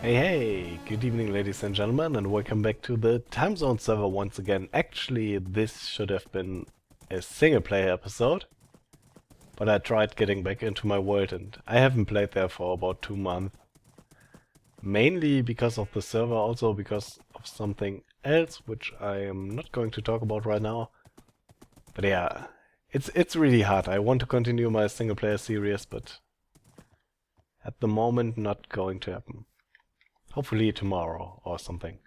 Hey, good evening ladies and gentlemen, and welcome back to the Timezone server once again. Actually, this should have been a single player episode, but I tried getting back into my world and I haven't played there for about 2 months. Mainly because of the server, also because of something else, which I am not going to talk about right now. But yeah, it's really hard. I want to continue my single player series, but at the moment not going to happen. Hopefully tomorrow or something.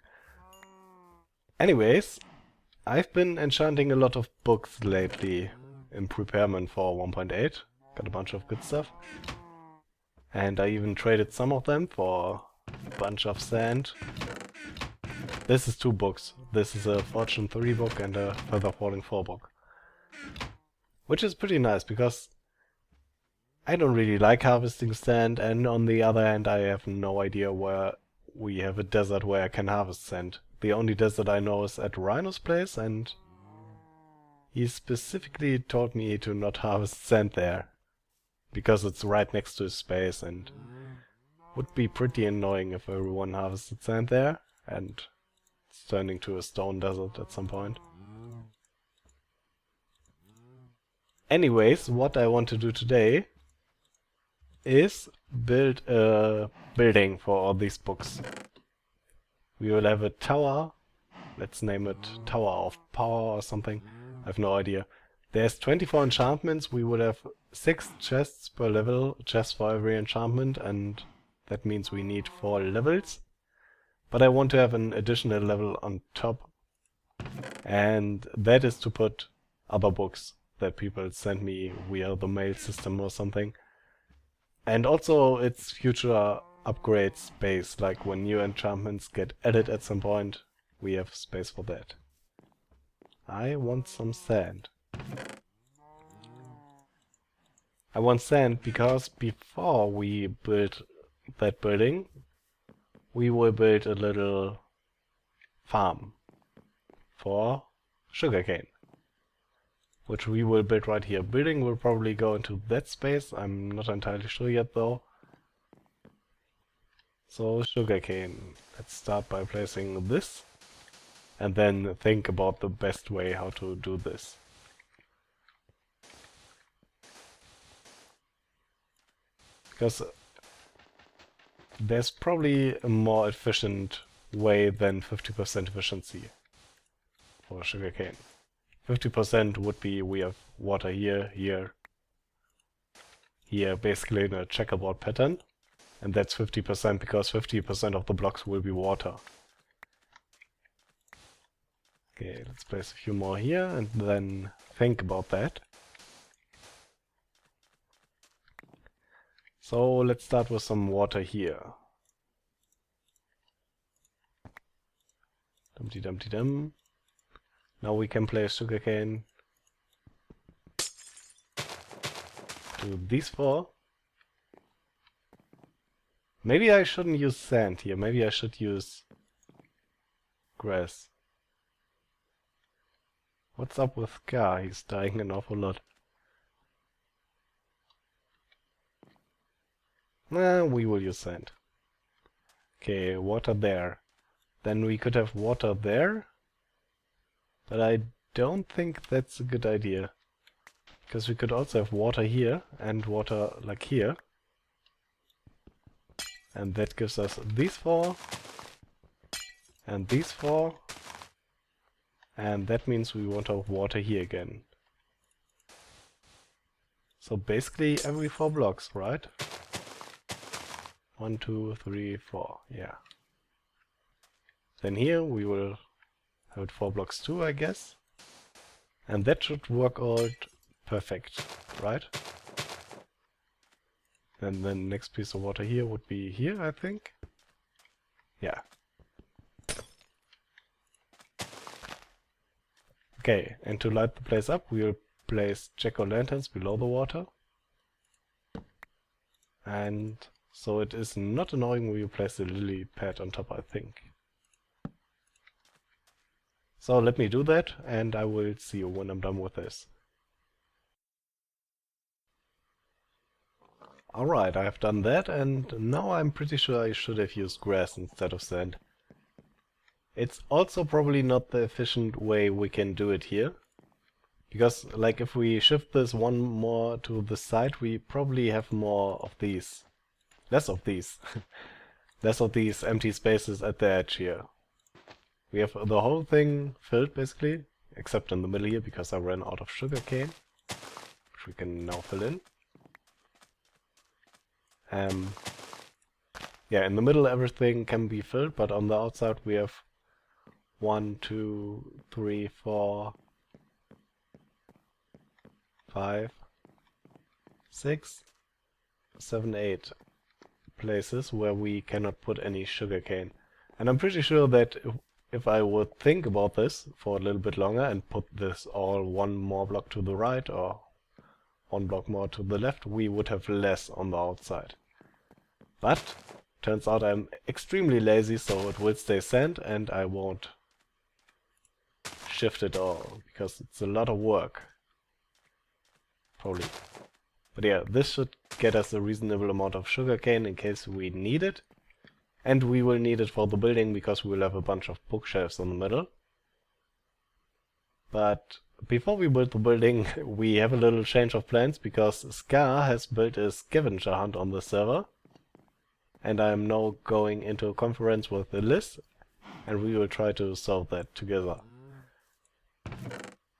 Anyways, I've been enchanting a lot of books lately in preparement for 1.8. Got a bunch of good stuff. And I even traded some of them for a bunch of sand. This is 2 books. This is a Fortune 3 book and a Feather Falling 4 book. Which is pretty nice because I don't really like harvesting sand, and on the other hand I have no idea where we have a desert where I can harvest sand. The only desert I know is at Rhino's place, and he specifically told me to not harvest sand there, because it's right next to his space and would be pretty annoying if everyone harvested sand there, and it's turning to a stone desert at some point. Anyways, what I want to do today is build a building for all these books. We will have a tower, let's name it Tower of Power or something, I have no idea. There's 24 enchantments, we will have 6 chests per level, chests for every enchantment, and that means we need 4 levels. But I want to have an additional level on top, and that is to put other books that people send me via the mail system or something. And also it's future upgrade space, like when new enchantments get added at some point, we have space for that. I want some sand. I want sand because before we build that building, we will build a little farm for sugarcane, which we will build right here. Building will probably go into that space, I'm not entirely sure yet though. So sugarcane, let's start by placing this, and then think about the best way how to do this. Because there's probably a more efficient way than 50% efficiency for sugarcane. 50% would be we have water here, here, here, basically in a checkerboard pattern. And that's 50% because 50% of the blocks will be water. Okay, let's place a few more here and then think about that. So let's start with some water here. Dumpty dumpty dum. Now we can place sugarcane to these 4. Maybe I shouldn't use sand here, maybe I should use grass. What's up with Scar? He's dying an awful lot. Nah, we will use sand. Okay, water there. Then we could have water there, but I don't think that's a good idea. Because we could also have water here and water like here. And that gives us these 4 and these 4, and that means we want to have water here again. So basically every 4 blocks, right? 1, 2, 3, 4, yeah. Then here we will have it 4 blocks too, I guess. And that should work out perfect, right? And then the next piece of water here would be here, I think. Yeah. Okay, and to light the place up, we will place jack-o'-lanterns below the water. And so it is not annoying when you place the lily pad on top, I think. So let me do that, and I will see you when I'm done with this. Alright, I have done that, and now I'm pretty sure I should have used grass instead of sand. It's also probably not the efficient way we can do it here. Because, like, if we shift this one more to the side, we probably have more of these. Less of these. Less of these empty spaces at the edge here. We have the whole thing filled, basically. Except in the middle here, because I ran out of sugarcane. Which we can now fill in. Yeah, in the middle everything can be filled, but on the outside we have 1, 2, 3, 4, 5, 6, 7, 8 places where we cannot put any sugarcane. And I'm pretty sure that if I would think about this for a little bit longer and put this all one more block to the right or one block more to the left, we would have less on the outside. But turns out I'm extremely lazy, so it will stay sand and I won't shift it all, because it's a lot of work. Probably. But yeah, this should get us a reasonable amount of sugarcane in case we need it. And we will need it for the building because we'll have a bunch of bookshelves in the middle. But before we build the building, we have a little change of plans because Scar has built a scavenger hunt on the server. And I am now going into a conference with Liz, and we will try to solve that together.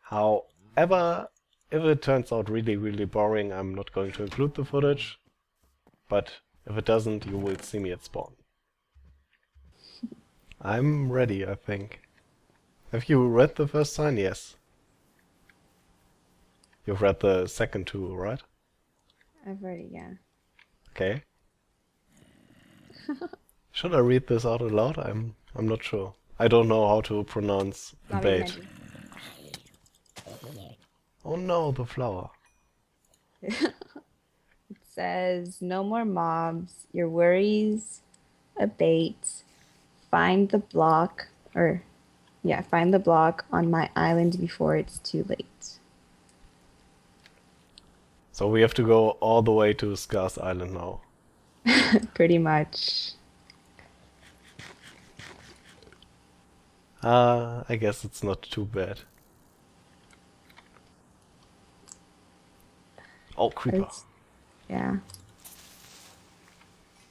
However, if it turns out really, really boring, I'm not going to include the footage. But if it doesn't, you will see me at spawn. I'm ready, I think. Have you read the first sign? Yes. You've read the second two, right? I've read it, yeah. Okay. Should I read this out aloud? I'm not sure. I don't know how to pronounce Not bait. even Oh no, the flower. It says, no more mobs, your worries abate. Find the block, find the block on my island before it's too late. So we have to go all the way to Scar's Island now. Pretty much. I guess it's not too bad. Oh, creeper. Yeah.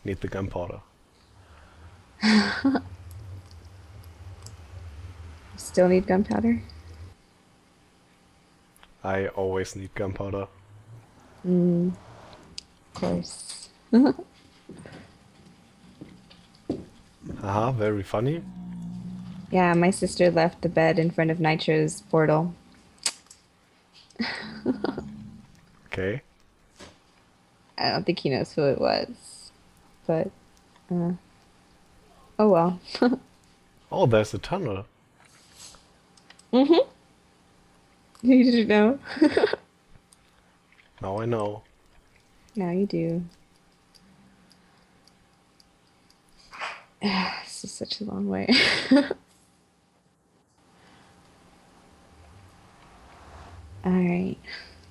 Need the gunpowder. Still need gunpowder? I always need gunpowder. Of course. Haha, very funny. Yeah, my sister left the bed in front of Nitro's portal. Okay. I don't think he knows who it was, but oh well. Oh, there's a tunnel. You didn't know? Now I know. Now you do. This is such a long way. Alright.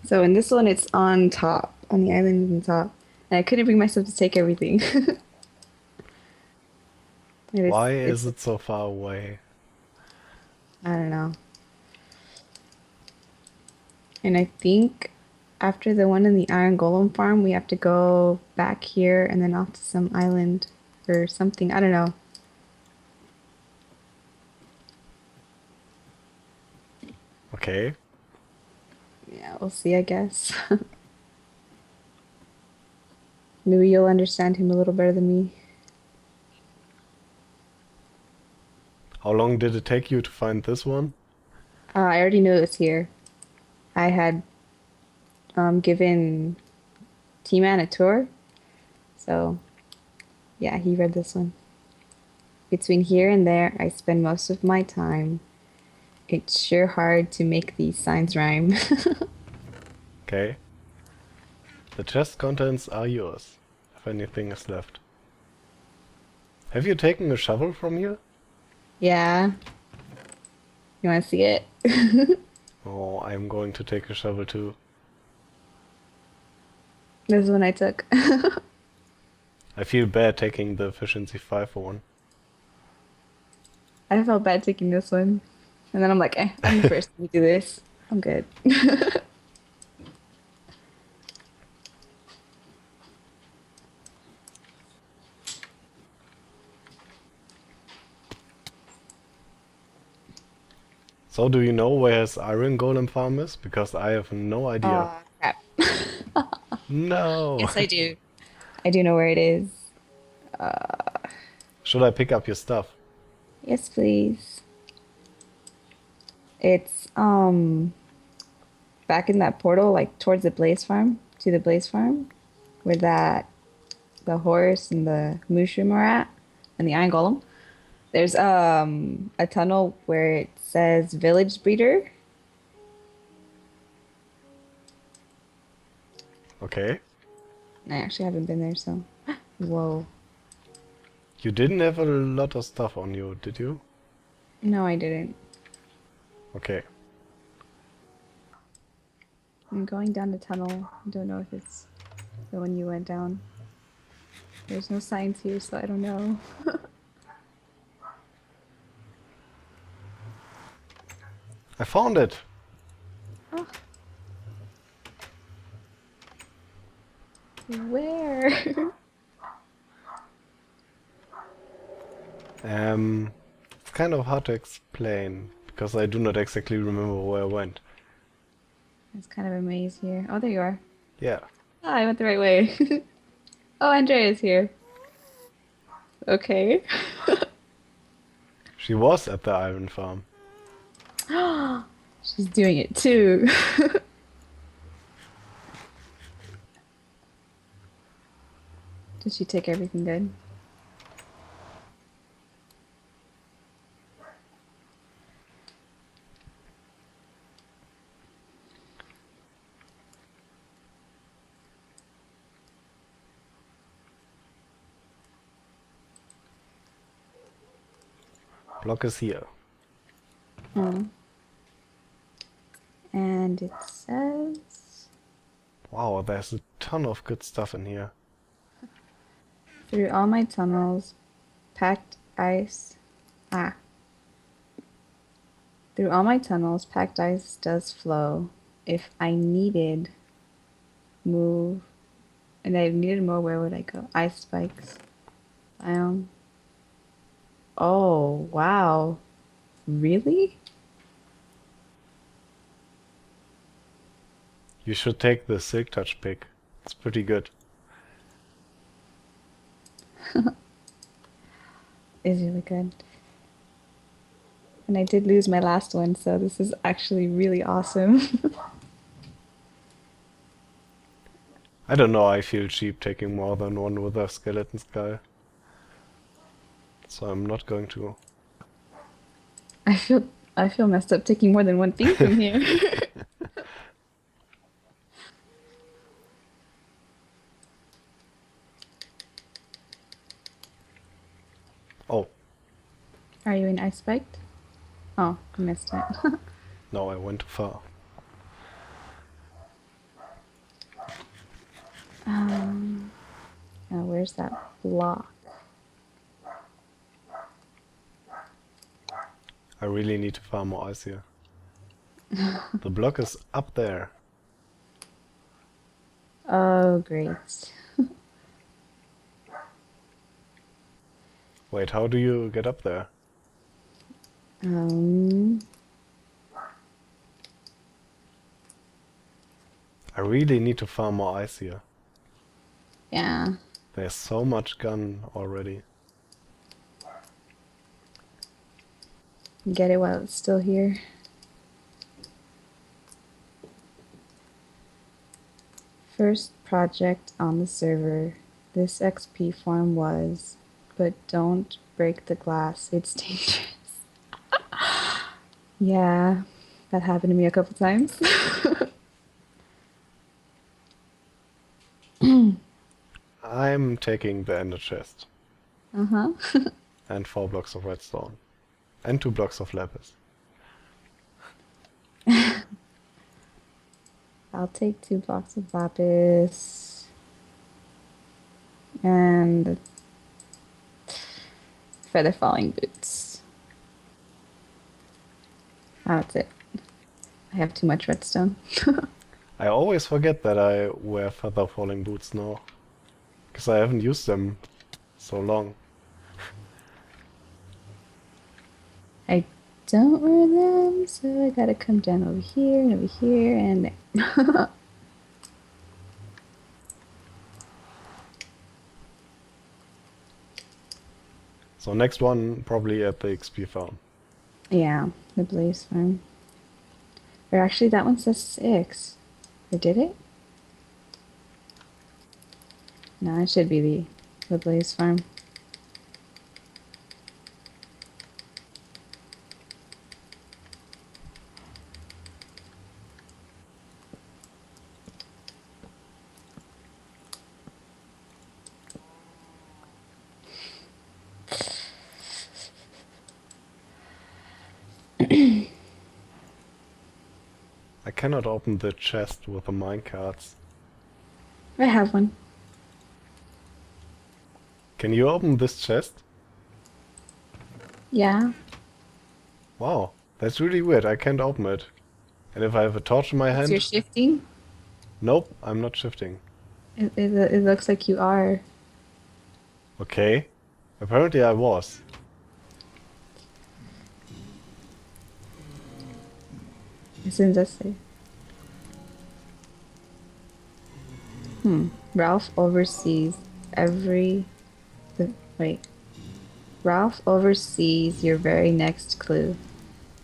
So in this one, it's on top, on the island on top. And I couldn't bring myself to take everything. Why is it so far away? I don't know. And I think after the one in the Iron Golem farm, we have to go back here and then off to some island or something. I don't know. Okay. Yeah, we'll see, I guess. Maybe you'll understand him a little better than me. How long did it take you to find this one? I already knew it was here. I had given T-Man a tour. So, yeah, he read this one. Between here and there, I spend most of my time. It's sure hard to make these signs rhyme. Okay. The chest contents are yours, if anything is left. Have you taken a shovel from here? Yeah. You want to see it? Oh, I'm going to take a shovel too. This one I took. I feel bad taking the efficiency 5 one. I felt bad taking this one. And then I'm like, I'm the first to do this. I'm good. So do you know where his iron golem farm is? Because I have no idea. Oh, crap. No! Yes, I do. I do know where it is. Should I pick up your stuff? Yes, please. It's back in that portal, like towards the Blaze Farm, to the Blaze Farm, where that the horse and the mushroom are at, and the iron golem. There's a tunnel where it says village breeder. Okay. I actually haven't been there, so whoa. You didn't have a lot of stuff on you, did you? No, I didn't. Okay. I'm going down the tunnel. I don't know if it's the one you went down. There's no signs here, so I don't know. I found it! Oh, where? It's kind of hard to explain, because I do not exactly remember where I went. It's kind of a maze here. Oh, there you are. Yeah. Ah, I went the right way. Oh, Andrea is here. Okay. She was at the iron farm. She's doing it too. Did she take everything good? Block is here. Hmm. And it says, Wow, there's a ton of good stuff in here. through all my tunnels, packed ice. Ah. Through all my tunnels, packed ice does flow. If I needed move, and I needed more, where would I go? Ice spikes. Biome. Oh, wow. Really? You should take the Silk Touch pick. It's pretty good. Is really good. And I did lose my last one, so this is actually really awesome. I don't know, I feel cheap taking more than one with a skeleton skull. So I'm not going to. I feel I feel messed up taking more than one thing from here. Oh, Are you in ice spiked? Oh, I missed it. no, I went too far. Now where's that block? I really need to farm more ice here. The block is up there. Oh, great. Wait, how do you get up there? Um, I really need to farm more ice here. yeah. There's so much gun already. Get it while it's still here. First project on the server. This XP farm was, but don't break the glass. It's dangerous. Yeah, that happened to me a couple times. I'm taking the ender chest. Uh-huh. And 4 blocks of redstone. And 2 blocks of lapis. I'll take 2 blocks of lapis. And feather falling boots. Oh, that's it. I have too much redstone. I always forget that I wear feather falling boots now. Because I haven't used them so long. I don't wear them, so I gotta come down over here, and there. So next one, probably at the XP farm. Yeah, the blaze farm. Or actually, that one says 6. Or did it? No, it should be the blaze farm. I cannot open the chest with the minecarts. I have one. Can you open this chest? Yeah. Wow, that's really weird. I can't open it. And if I have a torch in my Because you're hand? shifting? Nope, I'm not shifting. It looks like you are. Okay. Apparently I was. As soon as I say. Ralph oversees every. Wait. Ralph oversees your very next clue.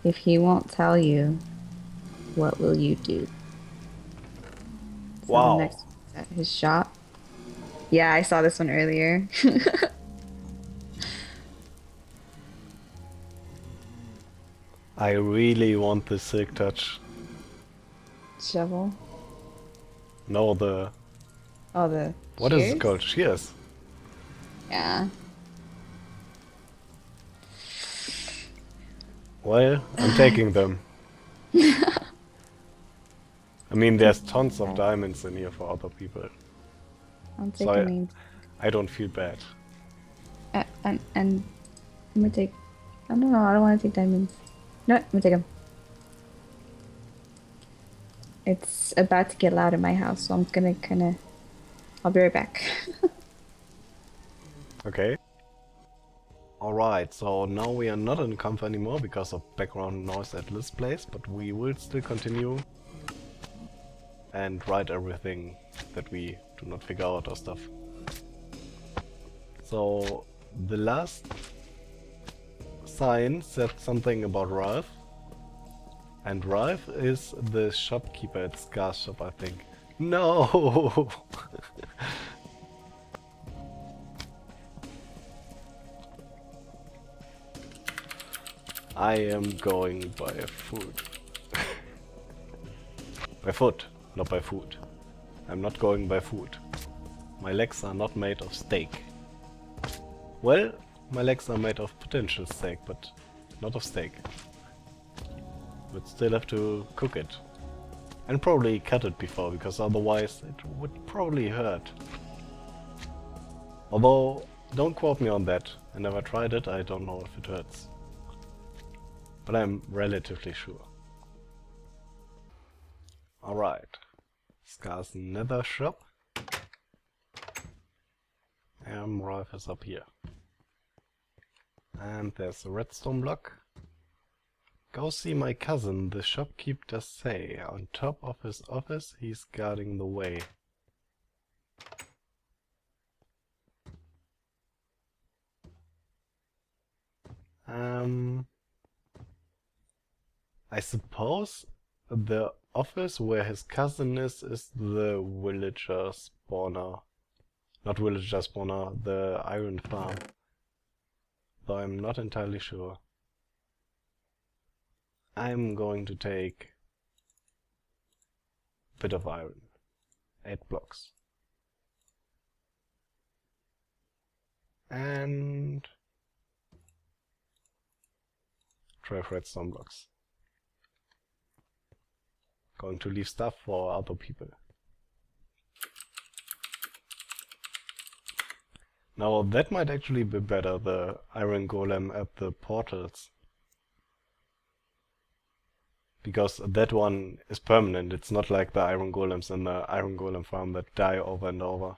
If he won't tell you, what will you do? So the Wow. next one's at his shop. Yeah, I saw this one earlier. I really want the silk touch. Shovel. No, the... Oh, the What is it shears? called? Shears. Yeah. Well, I'm taking them. I mean, there's tons of diamonds in here for other people. I'll So take a main. I don't feel bad. And I'm gonna take. I don't know. I don't want to take diamonds. No, I'm gonna take them. It's about to get loud in my house, so I'm gonna kind of. I'll be right back. Okay. Alright, so now we are not in camp anymore because of background noise at this place, but we will still continue and write everything that we do not figure out or stuff. So the last sign said something about Ralph, and Ralph is the shopkeeper at Scar's shop, I think. No! I am going by food. By foot, not by food. I'm not going by food. My legs are not made of steak. Well, my legs are made of potential steak, but not of steak. Would still have to cook it. And probably cut it before, because otherwise it would probably hurt. Although, don't quote me on that. I never tried it, I don't know if it hurts. But I'm relatively sure. Alright. Scar's nether shop. And Ralph is up here. And there's a redstone block. Go see my cousin, the shopkeep does say. On top of his office, he's guarding the way. I suppose the office where his cousin is the villager spawner. Not villager spawner, the iron farm. Though I'm not entirely sure. I'm going to take a bit of iron. 8 blocks. And 12 redstone blocks. Going to leave stuff for other people. Now that might actually be better, the iron golem at the portals. Because that one is permanent, it's not like the iron golems in the iron golem farm that die over and over.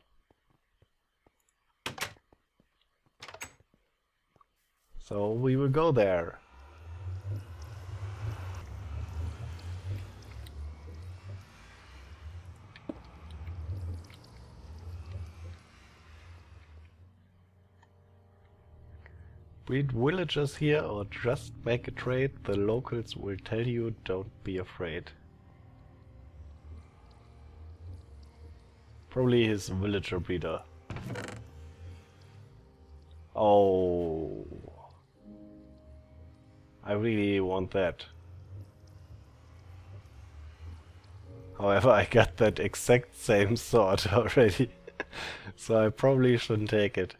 So we will go there. Breed villagers here or just make a trade, the locals will tell you, don't be afraid. Probably his villager breeder. Oh, I really want that. However, I got that exact same sword already, so I probably shouldn't take it.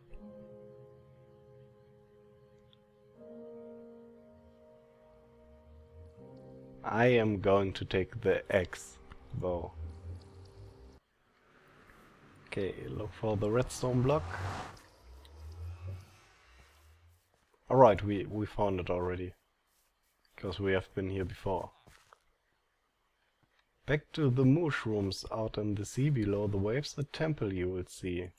I am going to take the X bow. Okay, look for the redstone block. Alright, we found it already. Because we have been here before. Back to the mushrooms out in the sea below the waves, a temple you will see.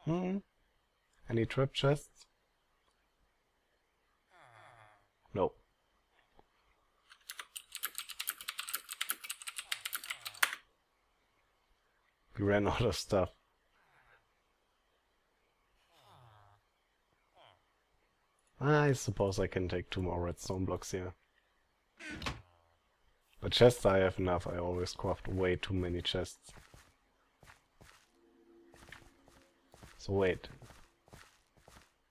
Any trap chests? No. We ran out of stuff. I suppose I can take 2 more redstone blocks here. But chests I have enough, I always craft way too many chests. So wait.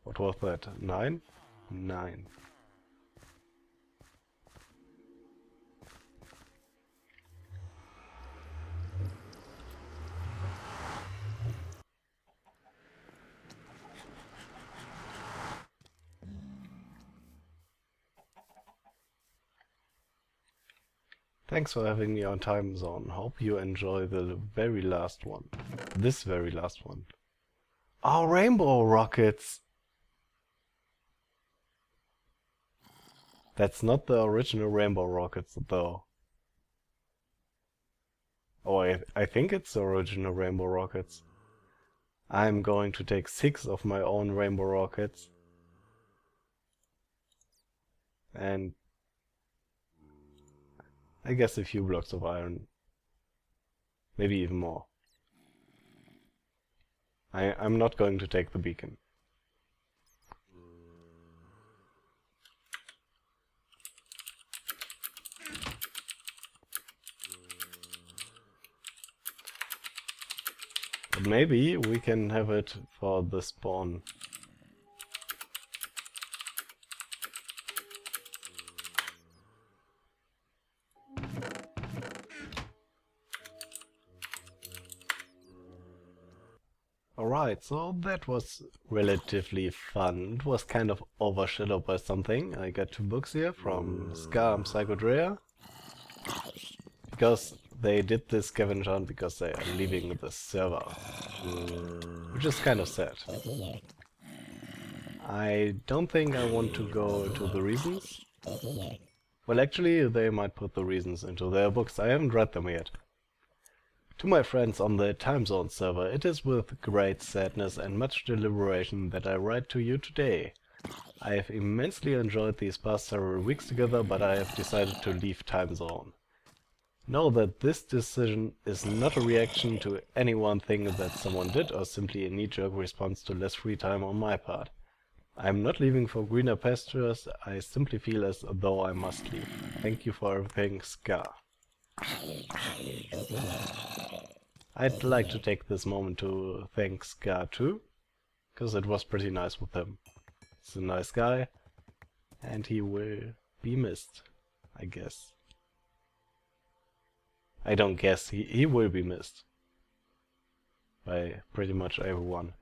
What was that? 9? 9. Thanks for having me on Timezone. Hope you enjoy the very last one. This very last one. Oh, rainbow rockets! That's not the original rainbow rockets, though. Oh, I think it's the original rainbow rockets. I'm going to take 6 of my own rainbow rockets. And I guess a few blocks of iron. Maybe even more. I'm not going to take the beacon. But maybe we can have it for the spawn. Alright, so that was relatively fun. It was kind of overshadowed by something. I got 2 books here from Scar and Psychodrea. Because they did this scavenger hunt because they are leaving the server. Which is kind of sad. I don't think I want to go into the reasons. Well, actually, they might put the reasons into their books. I haven't read them yet. To my friends on the Timezone server, it is with great sadness and much deliberation that I write to you today. I have immensely enjoyed these past several weeks together, but I have decided to leave Timezone. Know that this decision is not a reaction to any one thing that someone did or simply a knee-jerk response to less free time on my part. I am not leaving for greener pastures, I simply feel as though I must leave. Thank you for everything, Scar. I'd like to take this moment to thank Scar too, because it was pretty nice with him. He's a nice guy, and he will be missed, I guess. I don't guess, he will be missed by pretty much everyone.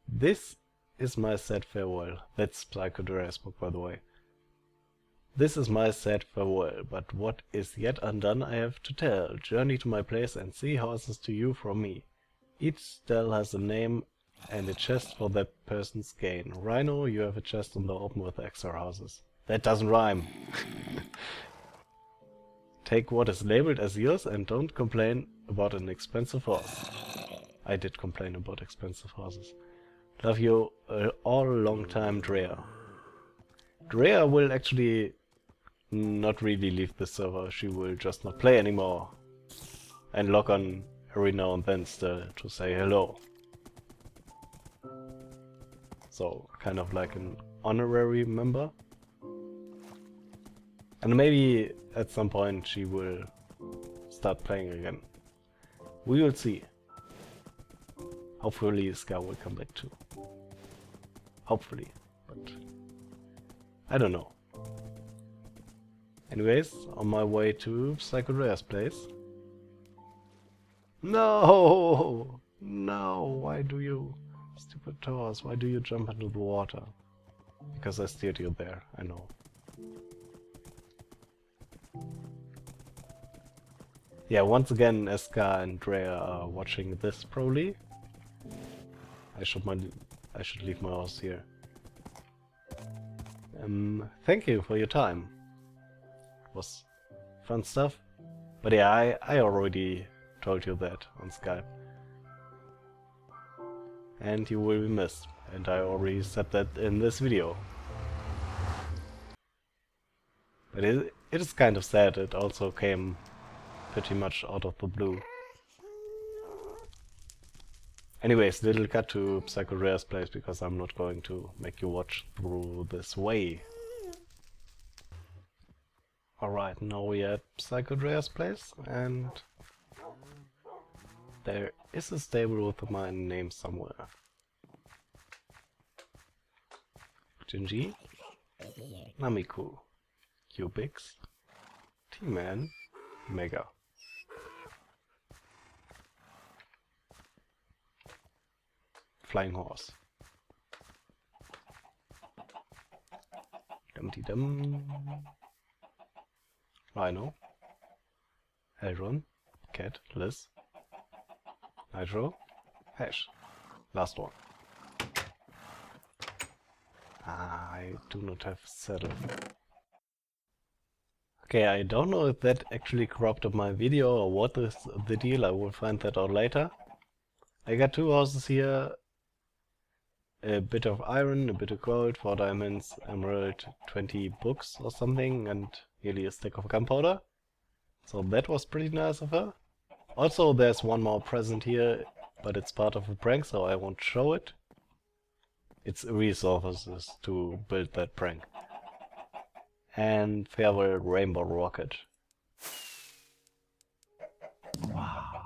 This is my sad farewell. That's Psychodrea's book, by the way. This is my sad farewell, but what is yet undone I have to tell. Journey to my place and see horses to you from me. Each cell has a name and a chest for that person's gain. Rhino, you have a chest in the open with extra houses. That doesn't rhyme. Take what is labeled as yours and don't complain about an expensive horse. I did complain about expensive horses. Love you all long time, Drea. Drea will actually not really leave the server. She will just not play anymore. And log on every now and then still to say hello. So, kind of like an honorary member. And maybe at some point she will start playing again. We will see. Hopefully Ska will come back too. Hopefully, but I don't know. Anyways, on my way to Psychodrea's place. No! No! Why do you... Stupid Taurus, why do you jump into the water? Because I steered you there, I know. Yeah, once again, Eska and Drea are watching this probably. I should leave my horse here. Thank you for your time. It was fun stuff. But yeah, I already told you that on Skype. And you will be missed. And I already said that in this video. But it is kind of sad, it also came pretty much out of the blue. Anyways, little cut to Psychodrea's place because I'm not going to make you watch through this way. Alright, now we're at Psychodrea's place and there is a stable with my name somewhere. Jinji, Namiku, Cubix, T-Man, Mega. Flying horse. Dum-dee-dum. Rhino. Eldron. Cat. Liz. Nitro. Hash. Last one. I do not have saddle. Okay, I don't know if that actually cropped up my video or what is the deal. I will find that out later. I got 2 horses here. A bit of iron, a bit of gold, 4 diamonds, emerald, 20 books or something, and nearly a stack of gunpowder. So that was pretty nice of her. Also, there's one more present here, but it's part of a prank, so I won't show it. It's resources to build that prank. And farewell, Rainbow Rocket. Wow.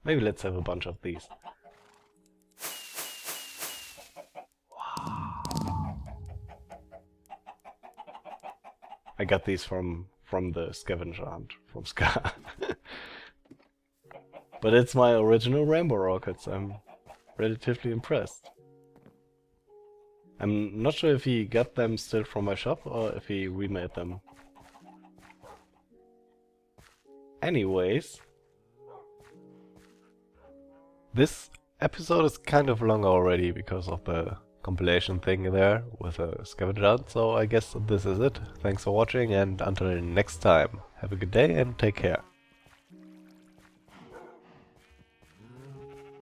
Maybe let's have a bunch of these. I got these from the scavenger hunt from Ska. But it's my original rainbow rockets. I'm relatively impressed. I'm not sure if he got them still from my shop or if he remade them. Anyways, this episode is kind of long already because of the compilation thing there with a scavenger hunt, so I guess this is it. Thanks for watching and until next time, have a good day and take care.